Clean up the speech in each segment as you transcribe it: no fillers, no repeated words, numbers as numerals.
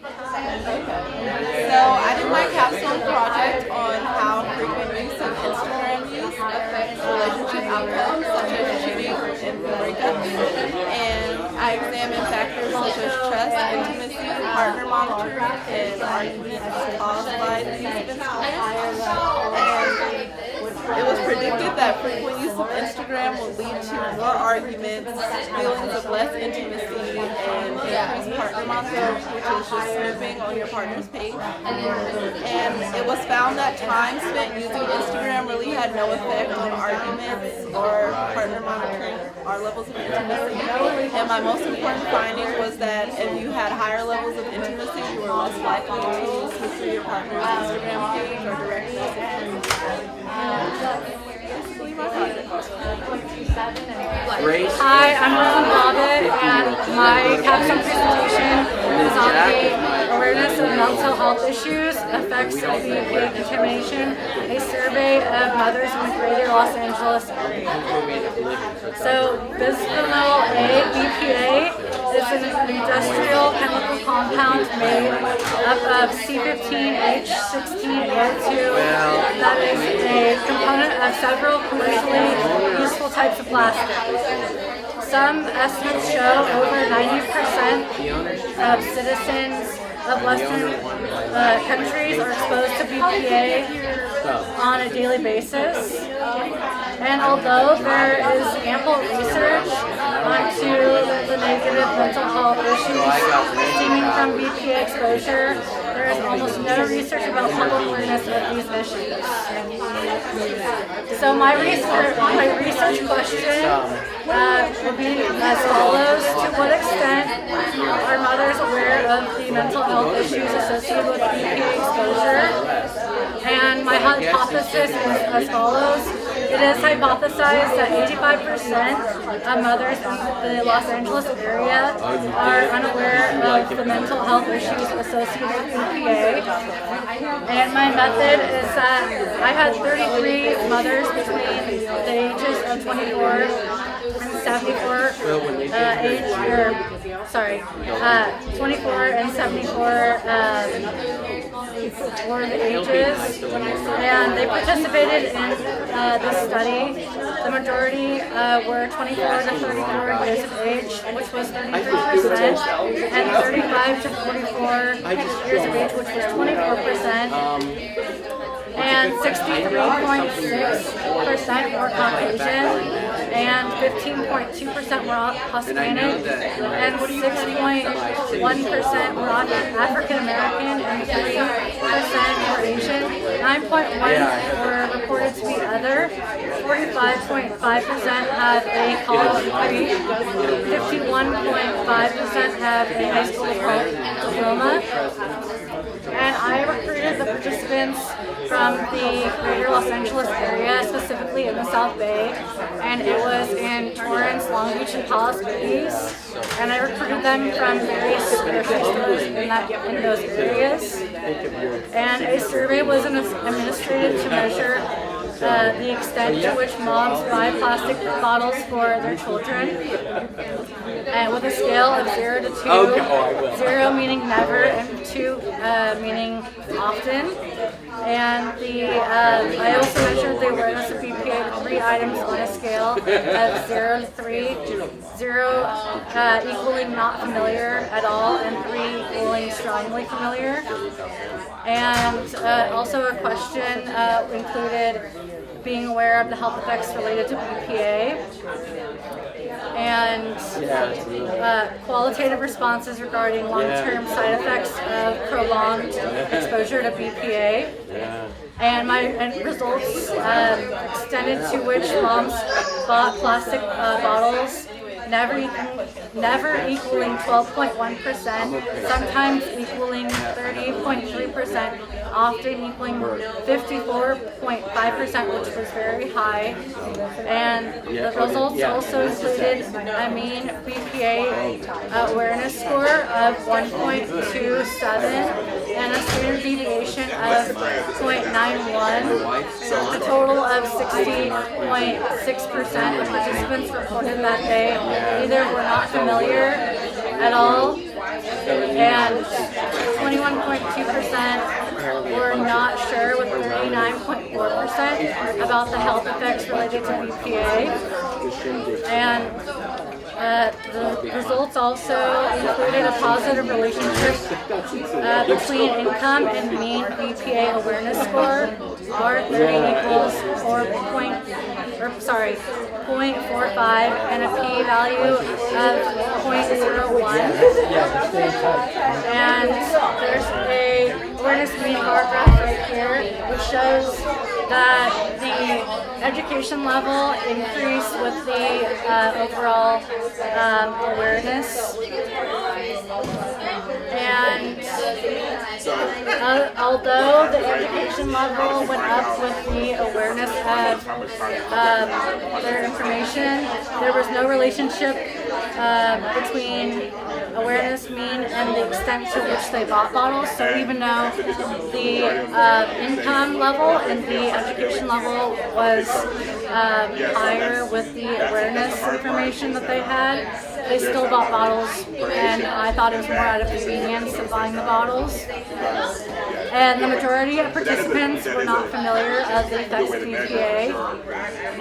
So I did my capstone project on how frequent use of Instagram use affects relationship outcomes such as cheating and breakups. And I examined factors such as trust, intimacy, partner monitoring, and arguments caused by the use of Instagram. And it was predicted that frequent use of Instagram will lead to more arguments, feelings of less intimacy, and increased partner monitoring, which is just snooping on your partner's page. And it was found that time spent using Instagram really had no effect on arguments or partner monitoring or levels of intimacy. And my most important finding was that if you had higher levels of intimacy, you were less likely to snoop through your partner's Instagram page or direct message. Hi, I'm Rosie Bobbitt, and my capstone presentation is on the awareness of mental health issues, effects of BPA contamination, a survey of mothers in the greater Los Angeles area. So, bisphenol A, BPA, is an industrial chemical compound made up of C15H16O2 that is a component of several commercially useful types of plastic. Some estimates show over 90% of citizens of Western countries are exposed to BPA on a daily basis. And although there is ample research onto the negative mental health issues stemming from BPA exposure, there is almost no research about public awareness of these issues. So my research question would be as follows: to what extent are mothers aware of the mental health issues associated with BPA exposure? And my hypothesis is as follows. It is hypothesized that 85% of mothers in the Los Angeles area are unaware of the mental health issues associated with BPA. And my method is that I had 33 mothers between the ages of 24 and 74 24 and 74 were the ages, and they participated in this study. The majority were 24 to 34 years of age, which was 33%, and 35 to 44 years of age, which was 24%. And 63.6% were Caucasian, and 15.2% were Hispanic, and 6.1% were African American, and 3% were Asian. 9.1% were reported to be other. 45.5% have a college degree. 51.5% have a high school diploma. And I recruited the participants from the greater Los Angeles area, specifically in the South Bay, and it was in Torrance, Long Beach, and Palos Verdes. And I recruited them from various grocery stores in those areas. And a survey was administered to measure the extent to which moms buy plastic bottles for their children, and with a scale of 0 to 2, 0 meaning never and 2 meaning often. And I also measured the awareness of BPA with 3 items on a scale of 0 to 3, 0 equaling not familiar at all, and 3 equaling strongly familiar. And also a question included being aware of the health effects related to BPA, and qualitative responses regarding long-term side effects of prolonged exposure to BPA. And my results extended to which moms bought plastic bottles, never equaling 12.1%, sometimes equaling 30.3%, often equaling 54.5%, which was very high. And the results also included a mean BPA awareness score of 1.27 and a standard deviation of 0.91. A total of 60.6% of participants reported that they either were not familiar at all, and 21.2% were not sure, with 39.4% about the health effects related to BPA. And the results also included a positive relationship between income and mean BPA awareness score, R30 equals 0.45, and a p-value of 0.01. And there's a awareness mean bar graph right here, which shows that the education level increased with the overall awareness. And although the education level went up with the awareness of their information, there was no relationship between awareness mean and the extent to which they bought bottles. So even though the income level and the education level was higher with the awareness information that they had, they still bought bottles, and I thought it was more out of convenience than buying the bottles. And the majority of participants were not familiar with the effects of BPA.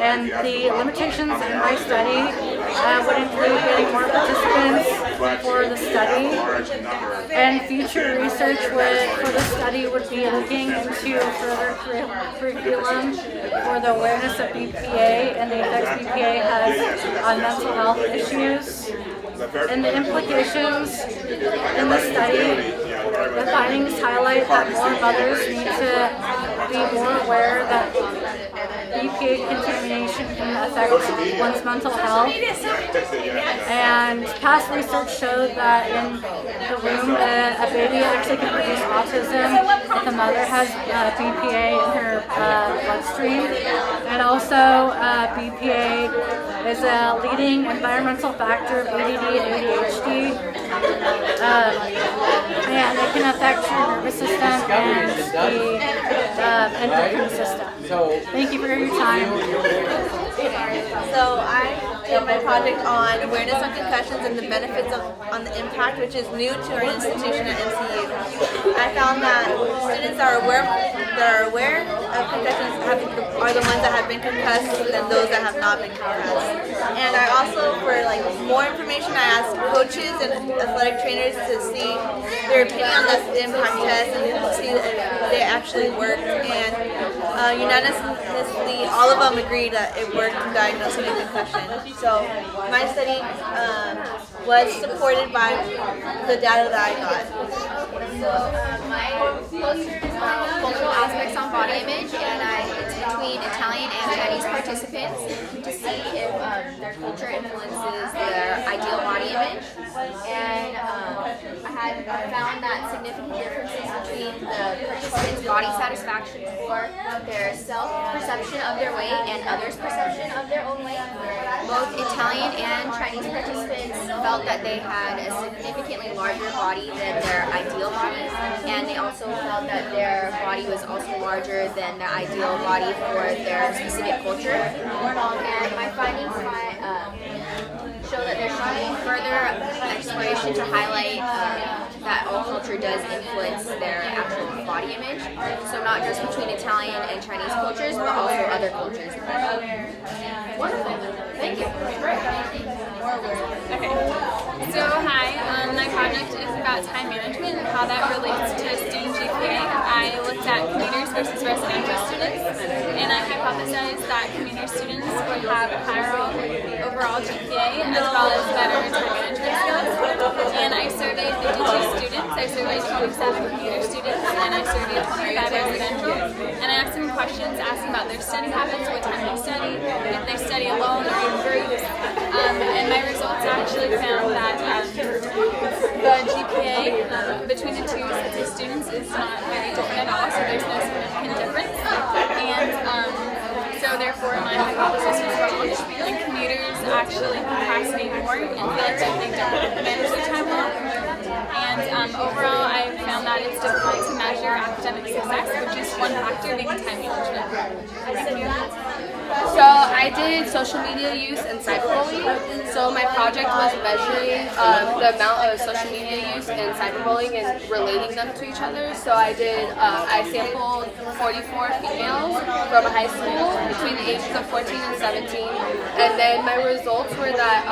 And the limitations in my study would include getting more participants for the study. And future research for the study would be looking into further curriculum for the awareness of BPA and the effects BPA has on mental health issues. And the implications in the study, the findings highlight that more mothers need to be more aware that BPA contamination can affect one's mental health. And past research showed that in the womb, a baby actually can produce autism if the mother has BPA in her bloodstream. And also, BPA is a leading environmental factor of ADD and ADHD. And it can affect your nervous system and the endocrine system. Thank you for your time. So I did my project on awareness on concussions and the benefits on the impact, which is new to our institution at MCU. I found that students that are aware of concussions are the ones that have been concussed than those that have not been concussed. And I also, for more information, I asked coaches and athletic trainers to see their opinion on the impact test and see if they actually worked. And unanimously, all of them agreed that it worked in diagnosing a concussion. So my study was supported by the data that I got. My poster is on cultural aspects on body image, and it's between Italian and Chinese participants to see if their culture influences their ideal body image. And I found that significant differences between the participants' body satisfaction score, their self-perception of their weight, and others' perception of their own weight. Both Italian and Chinese participants felt that they had a significantly larger body than their ideal body, and they also felt that their body was also larger than the ideal body for their specific culture. And my findings show that there should be further exploration to highlight that all culture does influence their actual body image. So not just between Italian and Chinese cultures, but also other cultures. Wonderful. Thank you. Great. Okay. So hi, my project is about time management and how that relates to student GPA. I looked at commuters versus residential students, and I hypothesized that commuter students would have higher overall GPA as well as better time management skills. And I surveyed 52 students. I surveyed 27 commuter students, and I surveyed 25 residential. And I asked them questions asking about their study habits, what time they study, if they study alone or in groups. And my results actually found that the GPA between the two sets of students is not very different at all, so there's no significant difference. And so therefore my hypothesis was wrong, and commuters actually procrastinate more and feel like they don't manage their time well. And overall I found that it's difficult to measure academic success, which is one factor being time management. Thank you. So I did social media use and cyberbullying. So my project was measuring the amount of social media use and cyberbullying and relating them to each other. So I sampled 44 females from a high school between the ages of 14 and 17. And then my results were that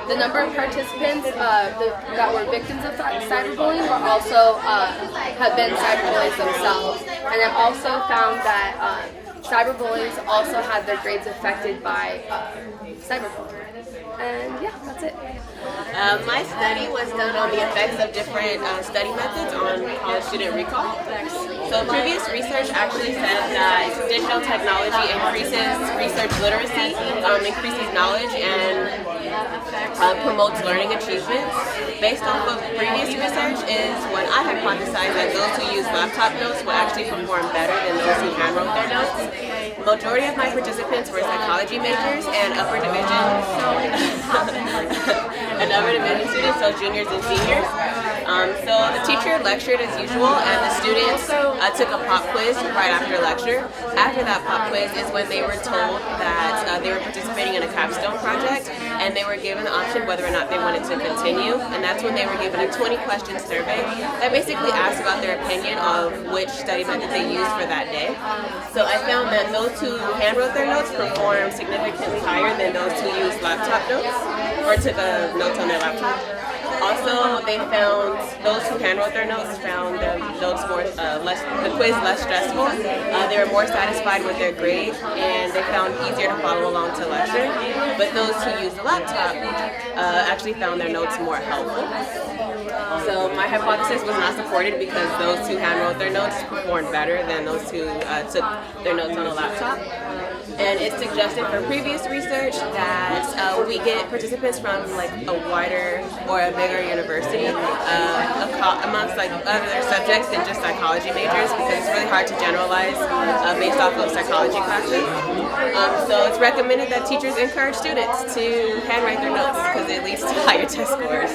the number of participants that were victims of cyberbullying were also have been cyberbullies themselves. And I've also found that cyberbullies also had their grades affected by cyberbullying. And yeah, that's it. My study was done on the effects of different study methods on college student recall. So previous research actually said that digital technology increases research literacy, increases knowledge, and promotes learning achievements. Based off of previous research is when I hypothesized that those who use laptop notes would actually perform better than those who handwrote their notes. Majority of my participants were psychology majors and upper division students, so juniors and seniors. So the teacher lectured as usual, and the students took a pop quiz right after lecture. After that pop quiz is when they were told that they were participating in a capstone project, and they were given the option whether or not they wanted to continue. And that's when they were given a 20-question survey that basically asked about their opinion of which study method they used for that day. So I found that those who handwrote their notes performed significantly higher than those who used laptop notes or took notes on their laptop. Also, they found those who handwrote their notes found the notes the quiz less stressful. They were more satisfied with their grade, and they found easier to follow along to lecture. But those who used the laptop actually found their notes more helpful. So my hypothesis was not supported because those who handwrote their notes performed better than those who took their notes on a laptop. And it's suggested from previous research that we get participants from like a wider or a bigger university amongst like other subjects than just psychology majors, because it's really hard to generalize based off of psychology classes. So it's recommended that teachers encourage students to handwrite their notes because it leads to higher test scores.